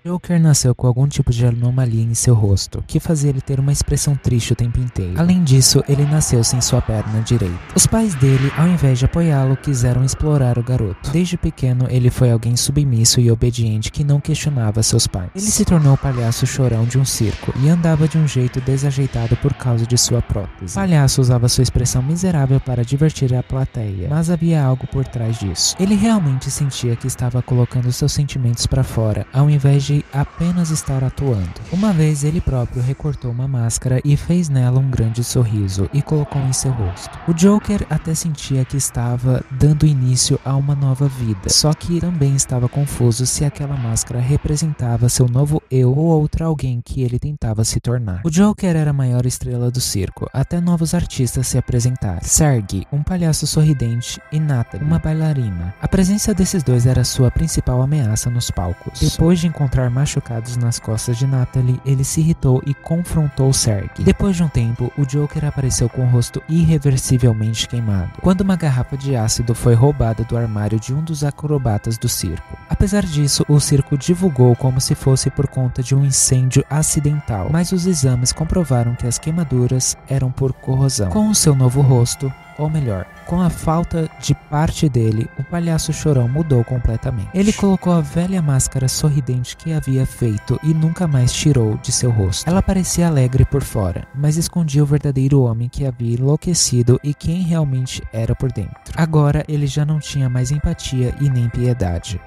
Joker nasceu com algum tipo de anomalia em seu rosto, que fazia ele ter uma expressão triste o tempo inteiro. Além disso, ele nasceu sem sua perna direita. Os pais dele, ao invés de apoiá-lo, quiseram explorar o garoto. Desde pequeno, ele foi alguém submisso e obediente que não questionava seus pais. Ele se tornou o palhaço chorão de um circo e andava de um jeito desajeitado por causa de sua prótese. O palhaço usava sua expressão miserável para divertir a plateia, mas havia algo por trás disso. Ele realmente sentia que estava colocando seus sentimentos para fora, ao invés de apenas estar atuando. Uma vez ele próprio recortou uma máscara e fez nela um grande sorriso e colocou em seu rosto. O Joker até sentia que estava dando início a uma nova vida, só que também estava confuso se aquela máscara representava seu novo eu ou outro alguém que ele tentava se tornar. O Joker era a maior estrela do circo, até novos artistas se apresentarem. Sergei, um palhaço sorridente, e Natalie, uma bailarina. A presença desses dois era sua principal ameaça nos palcos. Depois de encontrar machucados nas costas de Natalie, ele se irritou e confrontou Sergei. Depois de um tempo, o Joker apareceu com o rosto irreversivelmente queimado, quando uma garrafa de ácido foi roubada do armário de um dos acrobatas do circo. Apesar disso, o circo divulgou como se fosse por conta de um incêndio acidental, mas os exames comprovaram que as queimaduras eram por corrosão. Com o seu novo rosto, ou melhor, com a falta de parte dele, o palhaço chorão mudou completamente. Ele colocou a velha máscara sorridente que havia feito e nunca mais tirou de seu rosto. Ela parecia alegre por fora, mas escondia o verdadeiro homem que havia enlouquecido e quem realmente era por dentro. Agora ele já não tinha mais empatia e nem piedade.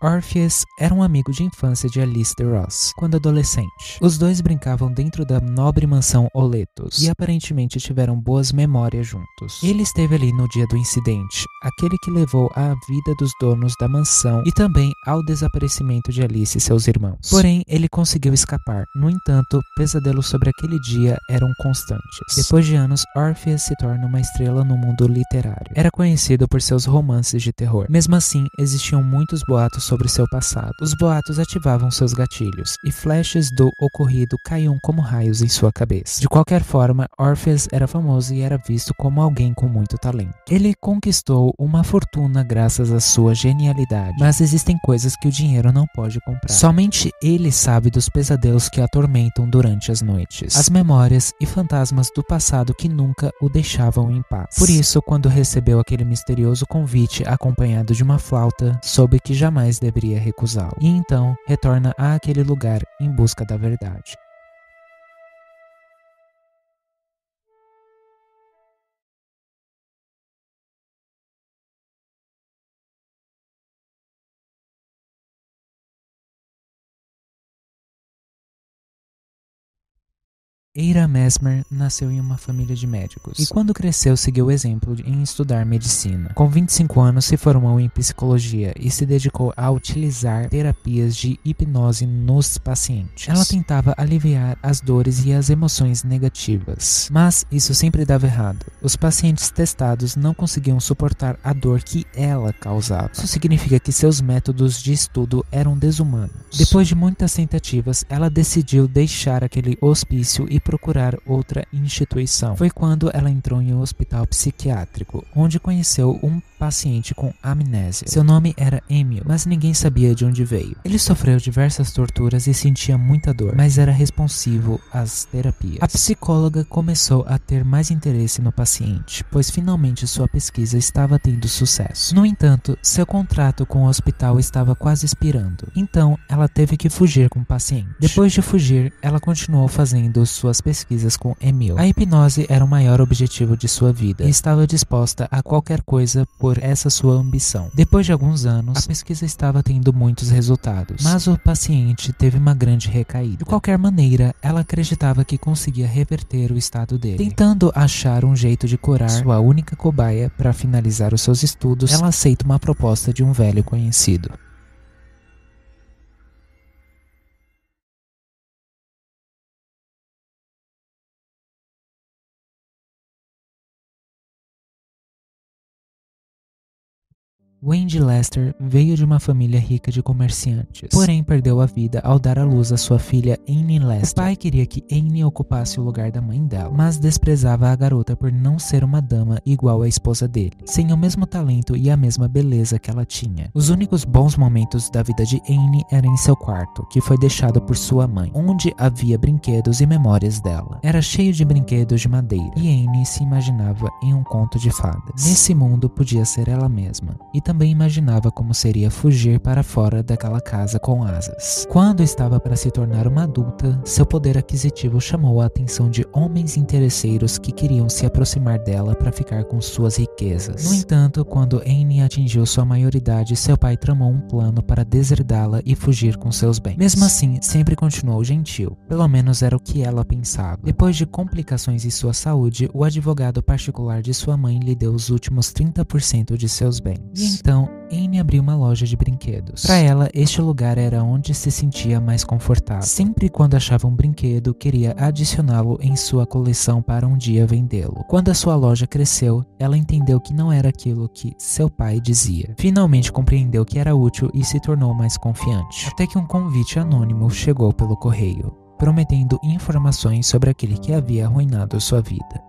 Orpheus era um amigo de infância de Alice de Ross, quando adolescente. Os dois brincavam dentro da nobre mansão Oletos e aparentemente tiveram boas memórias juntos. Ele esteve ali no dia do incidente, aquele que levou à vida dos donos da mansão e também ao desaparecimento de Alice e seus irmãos. Porém, ele conseguiu escapar. No entanto, pesadelos sobre aquele dia eram constantes. Depois de anos, Orpheus se torna uma estrela no mundo literário. Era conhecido por seus romances de terror. Mesmo assim, existiam muitos boatos sobre seu passado. Os boatos ativavam seus gatilhos, e flashes do ocorrido caíam como raios em sua cabeça. De qualquer forma, Orpheus era famoso e era visto como alguém com muito talento. Ele conquistou uma fortuna graças à sua genialidade, mas existem coisas que o dinheiro não pode comprar. Somente ele sabe dos pesadelos que atormentam durante as noites, as memórias e fantasmas do passado que nunca o deixavam em paz. Por isso, quando recebeu aquele misterioso convite acompanhado de uma flauta, soube que jamais deveria recusá-lo, e então retorna àquele lugar em busca da verdade. Ira Mesmer nasceu em uma família de médicos e quando cresceu seguiu o exemplo em estudar medicina. Com 25 anos se formou em psicologia e se dedicou a utilizar terapias de hipnose nos pacientes. Ela tentava aliviar as dores e as emoções negativas, mas isso sempre dava errado. Os pacientes testados não conseguiam suportar a dor que ela causava. Isso significa que seus métodos de estudo eram desumanos. Depois de muitas tentativas, ela decidiu deixar aquele hospício e procurar outra instituição. Foi quando ela entrou em um hospital psiquiátrico, onde conheceu um paciente com amnésia. Seu nome era Emil, mas ninguém sabia de onde veio. Ele sofreu diversas torturas e sentia muita dor, mas era responsivo às terapias. A psicóloga começou a ter mais interesse no paciente, pois finalmente sua pesquisa estava tendo sucesso. No entanto, seu contrato com o hospital estava quase expirando, então ela teve que fugir com o paciente. Depois de fugir, ela continuou fazendo suas pesquisas com Emil. A hipnose era o maior objetivo de sua vida e estava disposta a qualquer coisa por essa sua ambição. Depois de alguns anos, a pesquisa estava tendo muitos resultados, mas o paciente teve uma grande recaída. De qualquer maneira, ela acreditava que conseguia reverter o estado dele. Tentando achar um jeito de curar sua única cobaia para finalizar os seus estudos, ela aceita uma proposta de um velho conhecido. Wendy Lester veio de uma família rica de comerciantes, porém perdeu a vida ao dar à luz a sua filha Annie Lester. O pai queria que Annie ocupasse o lugar da mãe dela, mas desprezava a garota por não ser uma dama igual à esposa dele, sem o mesmo talento e a mesma beleza que ela tinha. Os únicos bons momentos da vida de Annie eram em seu quarto, que foi deixado por sua mãe, onde havia brinquedos e memórias dela. Era cheio de brinquedos de madeira, e Annie se imaginava em um conto de fadas. Nesse mundo podia ser ela mesma, e também imaginava como seria fugir para fora daquela casa com asas. Quando estava para se tornar uma adulta, seu poder aquisitivo chamou a atenção de homens interesseiros que queriam se aproximar dela para ficar com suas riquezas. No entanto, quando Annie atingiu sua maioridade, seu pai tramou um plano para deserdá-la e fugir com seus bens. Mesmo assim, sempre continuou gentil, pelo menos era o que ela pensava. Depois de complicações em sua saúde, o advogado particular de sua mãe lhe deu os últimos 30% de seus bens. E então, Annie abriu uma loja de brinquedos. Para ela, este lugar era onde se sentia mais confortável. Sempre quando achava um brinquedo, queria adicioná-lo em sua coleção para um dia vendê-lo. Quando a sua loja cresceu, ela entendeu que não era aquilo que seu pai dizia. Finalmente compreendeu que era útil e se tornou mais confiante. Até que um convite anônimo chegou pelo correio, prometendo informações sobre aquele que havia arruinado sua vida.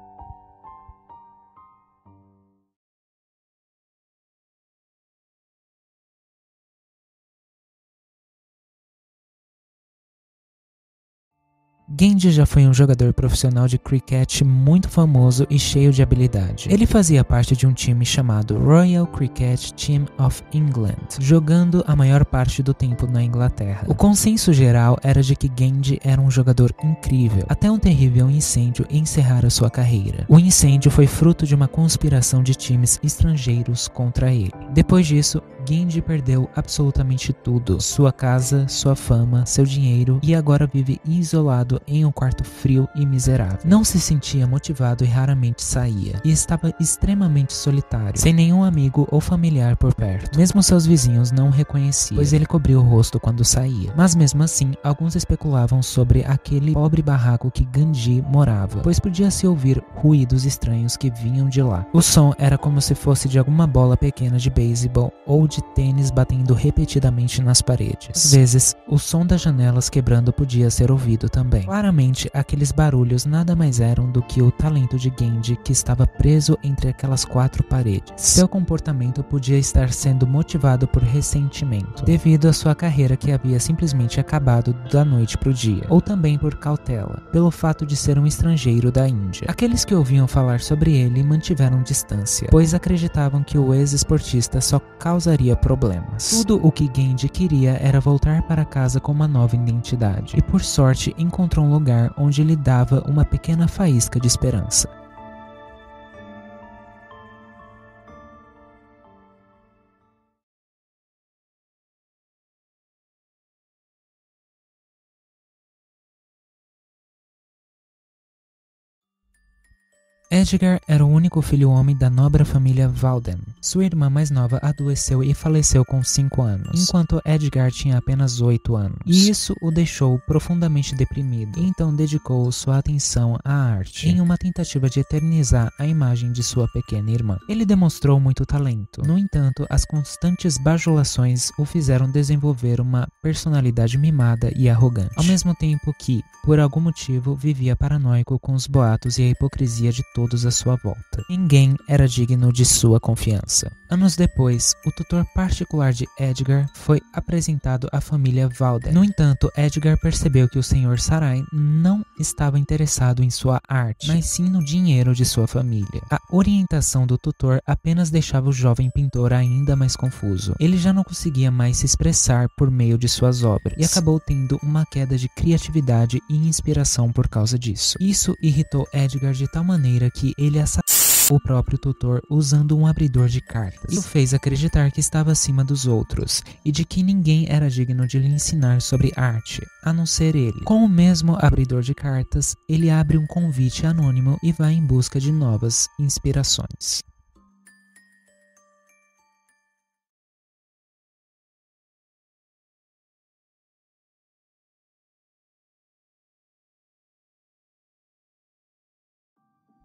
Genji já foi um jogador profissional de cricket muito famoso e cheio de habilidade. Ele fazia parte de um time chamado Royal Cricket Team of England, jogando a maior parte do tempo na Inglaterra. O consenso geral era de que Genji era um jogador incrível, até um terrível incêndio encerrara sua carreira. O incêndio foi fruto de uma conspiração de times estrangeiros contra ele. Depois disso, Genji perdeu absolutamente tudo: sua casa, sua fama, seu dinheiro, e agora vive isolado em um quarto frio e miserável. Não se sentia motivado e raramente saía, e estava extremamente solitário, sem nenhum amigo ou familiar por perto. Mesmo seus vizinhos não o reconheciam, pois ele cobria o rosto quando saía. Mas mesmo assim, alguns especulavam sobre aquele pobre barraco que Genji morava, pois podia-se ouvir ruídos estranhos que vinham de lá. O som era como se fosse de alguma bola pequena de beisebol ou de tênis batendo repetidamente nas paredes. Às vezes, o som das janelas quebrando podia ser ouvido também. Claramente, aqueles barulhos nada mais eram do que o talento de Genji, que estava preso entre aquelas 4 paredes. Seu comportamento podia estar sendo motivado por ressentimento, devido à sua carreira que havia simplesmente acabado da noite para o dia, ou também por cautela, pelo fato de ser um estrangeiro da Índia. Aqueles que ouviam falar sobre ele mantiveram distância, pois acreditavam que o ex-esportista só causaria problemas. Tudo o que Genji queria era voltar para casa com uma nova identidade, e por sorte encontrou um lugar onde lhe dava uma pequena faísca de esperança. Edgar era o único filho homem da nobre família Walden. Sua irmã mais nova adoeceu e faleceu com 5 anos, enquanto Edgar tinha apenas 8 anos. E isso o deixou profundamente deprimido, e então dedicou sua atenção à arte, em uma tentativa de eternizar a imagem de sua pequena irmã. Ele demonstrou muito talento. No entanto, as constantes bajulações o fizeram desenvolver uma personalidade mimada e arrogante, ao mesmo tempo que, por algum motivo, vivia paranoico com os boatos e a hipocrisia de todos à sua volta. Ninguém era digno de sua confiança. Anos depois, o tutor particular de Edgar foi apresentado à família Walden. No entanto, Edgar percebeu que o Sr. Sarai não estava interessado em sua arte, mas sim no dinheiro de sua família. A orientação do tutor apenas deixava o jovem pintor ainda mais confuso. Ele já não conseguia mais se expressar por meio de suas obras, e acabou tendo uma queda de criatividade e inspiração por causa disso. Isso irritou Edgar de tal maneira que ele assassinou o próprio tutor usando um abridor de cartas. E o fez acreditar que estava acima dos outros e de que ninguém era digno de lhe ensinar sobre arte, a não ser ele. Com o mesmo abridor de cartas, ele abre um convite anônimo e vai em busca de novas inspirações.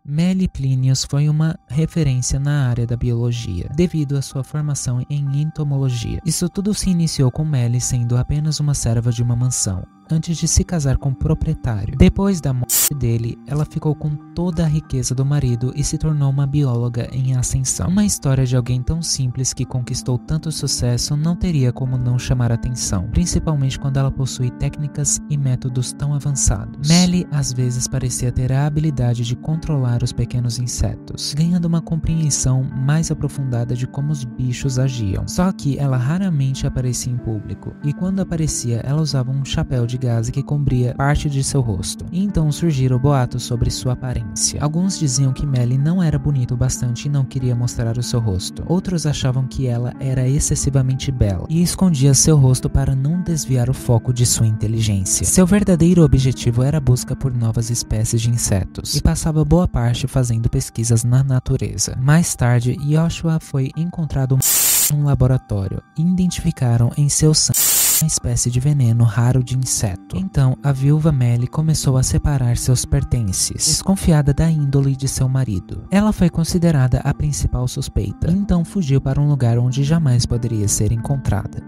Melly Plinius foi uma referência na área da biologia, devido à sua formação em entomologia. Isso tudo se iniciou com Melly sendo apenas uma serva de uma mansão, antes de se casar com o proprietário. Depois da morte dele, ela ficou com toda a riqueza do marido e se tornou uma bióloga em ascensão. Uma história de alguém tão simples que conquistou tanto sucesso não teria como não chamar atenção, principalmente quando ela possui técnicas e métodos tão avançados. Melly às vezes parecia ter a habilidade de controlar os pequenos insetos, ganhando uma compreensão mais aprofundada de como os bichos agiam. Só que ela raramente aparecia em público, e quando aparecia, ela usava um chapéu de gaze que cobria parte de seu rosto. E então surgiram boatos sobre sua aparência. Alguns diziam que Melly não era bonita o bastante e não queria mostrar o seu rosto. Outros achavam que ela era excessivamente bela e escondia seu rosto para não desviar o foco de sua inteligência. Seu verdadeiro objetivo era a busca por novas espécies de insetos, e passava boa parte fazendo pesquisas na natureza. Mais tarde, Joshua foi encontrado em um laboratório e identificaram em seu sangue uma espécie de veneno raro de inseto. Então, a viúva Melly começou a separar seus pertences, desconfiada da índole de seu marido. Ela foi considerada a principal suspeita, e então fugiu para um lugar onde jamais poderia ser encontrada.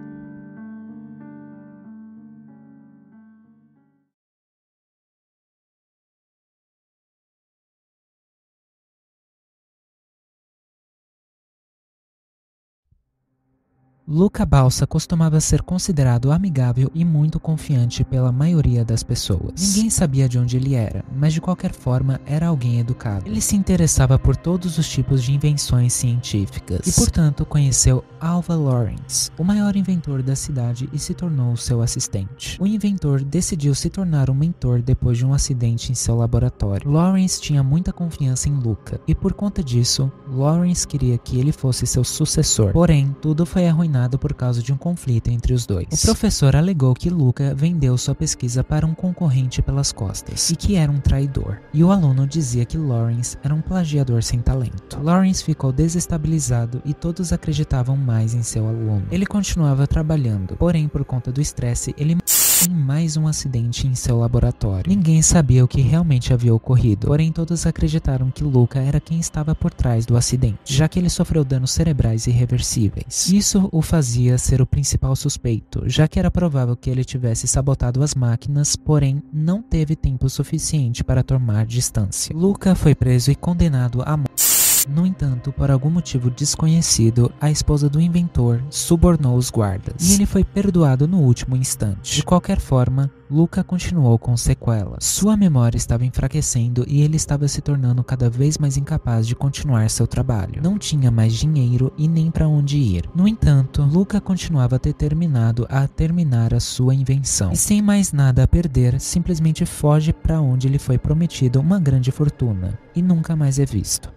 Luca Balsa costumava ser considerado amigável e muito confiante pela maioria das pessoas. Ninguém sabia de onde ele era, mas de qualquer forma era alguém educado. Ele se interessava por todos os tipos de invenções científicas e, portanto, conheceu Alva Lawrence, o maior inventor da cidade, e se tornou seu assistente. O inventor decidiu se tornar um mentor depois de um acidente em seu laboratório. Lawrence tinha muita confiança em Luca, e por conta disso, Lawrence queria que ele fosse seu sucessor. Porém, tudo foi arruinado por causa de um conflito entre os dois. O professor alegou que Luca vendeu sua pesquisa para um concorrente pelas costas e que era um traidor. E o aluno dizia que Lawrence era um plagiador sem talento. Lawrence ficou desestabilizado e todos acreditavam mais em seu aluno. Ele continuava trabalhando, porém por conta do estresse, ele em mais um acidente em seu laboratório. Ninguém sabia o que realmente havia ocorrido, porém todos acreditaram que Luca era quem estava por trás do acidente, já que ele sofreu danos cerebrais irreversíveis. Isso o fazia ser o principal suspeito, já que era provável que ele tivesse sabotado as máquinas, porém não teve tempo suficiente para tomar distância. Luca foi preso e condenado à morte. No entanto, por algum motivo desconhecido, a esposa do inventor subornou os guardas, e ele foi perdoado no último instante. De qualquer forma, Luca continuou com sequelas. Sua memória estava enfraquecendo e ele estava se tornando cada vez mais incapaz de continuar seu trabalho. Não tinha mais dinheiro e nem para onde ir. No entanto, Luca continuava determinado a terminar a sua invenção. E sem mais nada a perder, simplesmente foge para onde lhe foi prometido uma grande fortuna e nunca mais é visto.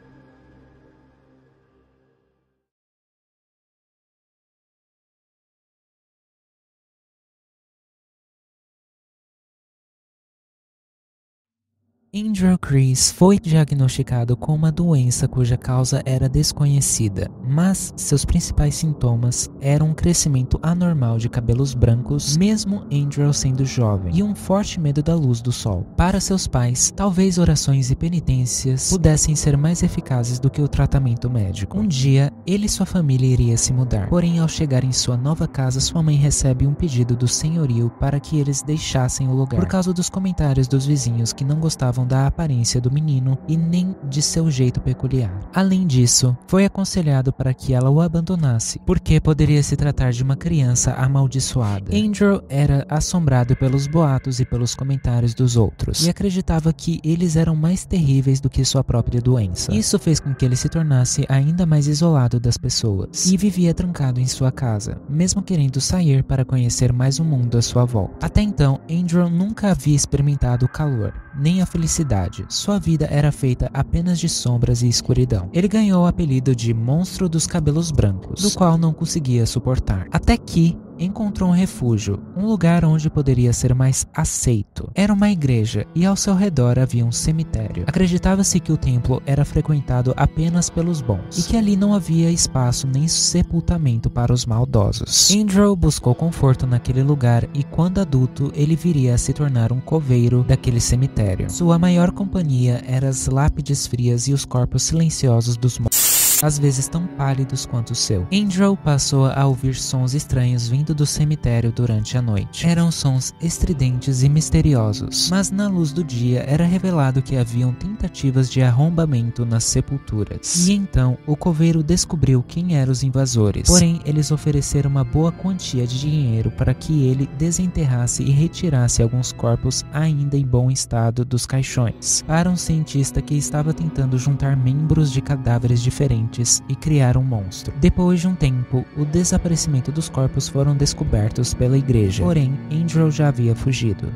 Andrew Chris foi diagnosticado com uma doença cuja causa era desconhecida, mas seus principais sintomas eram um crescimento anormal de cabelos brancos, mesmo Andrew sendo jovem, e um forte medo da luz do sol. Para seus pais, talvez orações e penitências pudessem ser mais eficazes do que o tratamento médico. Um dia, ele e sua família iriam se mudar, porém ao chegar em sua nova casa, sua mãe recebe um pedido do senhorio para que eles deixassem o lugar, por causa dos comentários dos vizinhos que não gostavam da aparência do menino e nem de seu jeito peculiar. Além disso, foi aconselhado para que ela o abandonasse, porque poderia se tratar de uma criança amaldiçoada. Andrew era assombrado pelos boatos e pelos comentários dos outros, e acreditava que eles eram mais terríveis do que sua própria doença. Isso fez com que ele se tornasse ainda mais isolado das pessoas, e vivia trancado em sua casa, mesmo querendo sair para conhecer mais o mundo à sua volta. Até então, Andrew nunca havia experimentado o calor, nem a felicidade. Sua vida era feita apenas de sombras e escuridão. Ele ganhou o apelido de Monstro dos Cabelos Brancos, do qual não conseguia suportar. Até que encontrou um refúgio, um lugar onde poderia ser mais aceito. Era uma igreja e ao seu redor havia um cemitério. Acreditava-se que o templo era frequentado apenas pelos bons e que ali não havia espaço nem sepultamento para os maldosos. Andrew buscou conforto naquele lugar e, quando adulto, ele viria a se tornar um coveiro daquele cemitério. Sua maior companhia eram as lápides frias e os corpos silenciosos dos mortos, às vezes tão pálidos quanto o seu. Andrew passou a ouvir sons estranhos vindo do cemitério durante a noite. Eram sons estridentes e misteriosos, mas na luz do dia era revelado que haviam tentativas de arrombamento nas sepulturas. E então, o coveiro descobriu quem eram os invasores. Porém, eles ofereceram uma boa quantia de dinheiro para que ele desenterrasse e retirasse alguns corpos ainda em bom estado dos caixões, para um cientista que estava tentando juntar membros de cadáveres diferentes e criar um monstro. Depois de um tempo, o desaparecimento dos corpos foram descobertos pela igreja. Porém, Andrew já havia fugido.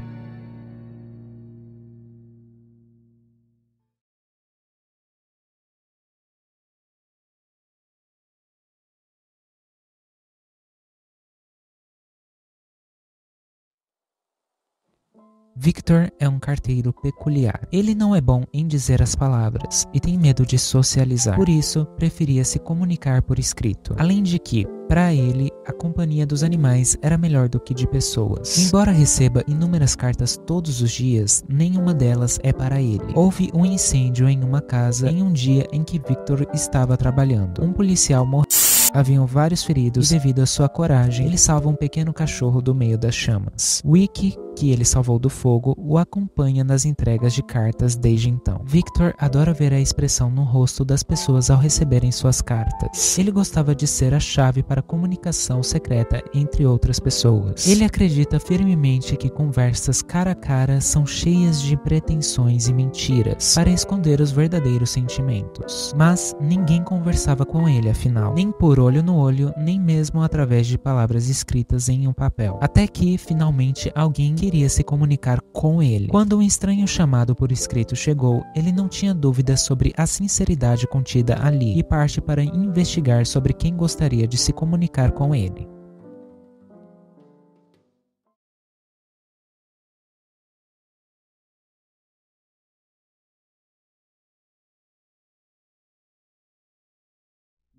Victor é um carteiro peculiar. Ele não é bom em dizer as palavras e tem medo de socializar. Por isso, preferia se comunicar por escrito. Além de que, para ele, a companhia dos animais era melhor do que de pessoas. Embora receba inúmeras cartas todos os dias, nenhuma delas é para ele. Houve um incêndio em uma casa em um dia em que Victor estava trabalhando. Um policial morreu. Haviam vários feridos e, devido à sua coragem, ele salva um pequeno cachorro do meio das chamas. Wiki, que ele salvou do fogo, o acompanha nas entregas de cartas desde então. Victor adora ver a expressão no rosto das pessoas ao receberem suas cartas. Ele gostava de ser a chave para a comunicação secreta entre outras pessoas. Ele acredita firmemente que conversas cara a cara são cheias de pretensões e mentiras para esconder os verdadeiros sentimentos. Mas ninguém conversava com ele, afinal, nem por olho no olho, nem mesmo através de palavras escritas em um papel. Até que, finalmente, alguém queria se comunicar com ele. Quando um estranho chamado por escrito chegou, ele não tinha dúvida sobre a sinceridade contida ali e parte para investigar sobre quem gostaria de se comunicar com ele.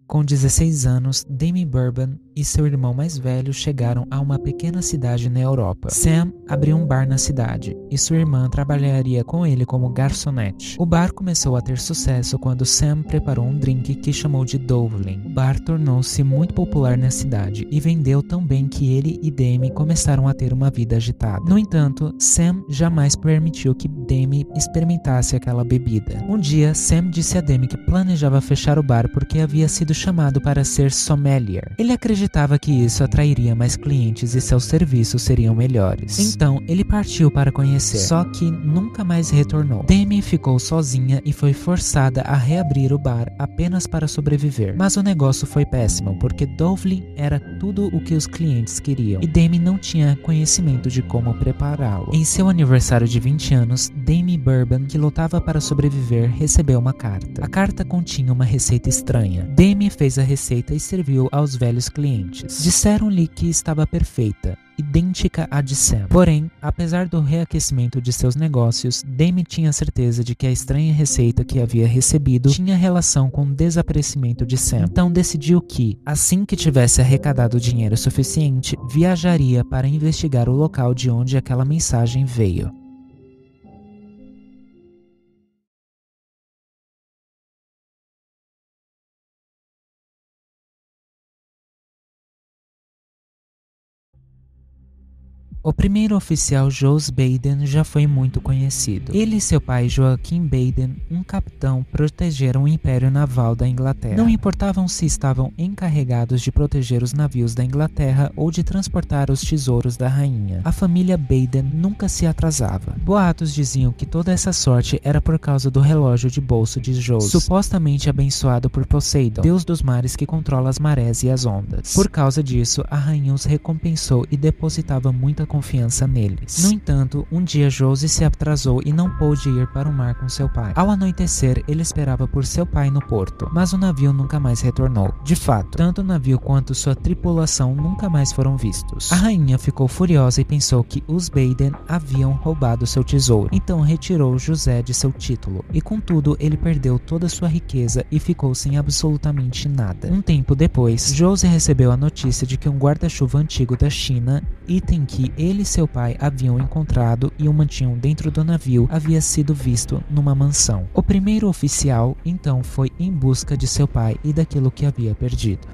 Com 16 anos, Demi Bourbon e seu irmão mais velho chegaram a uma pequena cidade na Europa. Sam abriu um bar na cidade e sua irmã trabalharia com ele como garçonete. O bar começou a ter sucesso quando Sam preparou um drink que chamou de Dovlin. O bar tornou-se muito popular na cidade e vendeu tão bem que ele e Demi começaram a ter uma vida agitada. No entanto, Sam jamais permitiu que Demi experimentasse aquela bebida. Um dia, Sam disse a Demi que planejava fechar o bar porque havia sido chamado para ser sommelier. Ele acreditava que isso atrairia mais clientes e seus serviços seriam melhores. Então, ele partiu para conhecer, só que nunca mais retornou. Demi ficou sozinha e foi forçada a reabrir o bar apenas para sobreviver. Mas o negócio foi péssimo, porque Dovlin era tudo o que os clientes queriam, e Demi não tinha conhecimento de como prepará-lo. Em seu aniversário de 20 anos, Demi Bourbon, que lutava para sobreviver, recebeu uma carta. A carta continha uma receita estranha. Demi fez a receita e serviu aos velhos clientes. Disseram-lhe que estava perfeita, idêntica à de Sam. Porém, apesar do reaquecimento de seus negócios, Demi tinha certeza de que a estranha receita que havia recebido tinha relação com o desaparecimento de Sam. Então decidiu que, assim que tivesse arrecadado dinheiro suficiente, viajaria para investigar o local de onde aquela mensagem veio. O primeiro oficial Jos Baden já foi muito conhecido. Ele e seu pai Joaquim Baden, um capitão, protegeram o Império Naval da Inglaterra. Não importavam se estavam encarregados de proteger os navios da Inglaterra ou de transportar os tesouros da rainha. A família Baden nunca se atrasava. Boatos diziam que toda essa sorte era por causa do relógio de bolso de Jos, supostamente abençoado por Poseidon, deus dos mares que controla as marés e as ondas. Por causa disso, a rainha os recompensou e depositava muita confiança neles. No entanto, um dia Josie se atrasou e não pôde ir para o mar com seu pai. Ao anoitecer, ele esperava por seu pai no porto, mas o navio nunca mais retornou. De fato, tanto o navio quanto sua tripulação nunca mais foram vistos. A rainha ficou furiosa e pensou que os Baden haviam roubado seu tesouro, então retirou José de seu título, e contudo ele perdeu toda sua riqueza e ficou sem absolutamente nada. Um tempo depois, Josie recebeu a notícia de que um guarda-chuva antigo da China, item que ele e seu pai haviam encontrado e o mantinham dentro do navio, havia sido visto numa mansão. O primeiro oficial então foi em busca de seu pai e daquilo que havia perdido.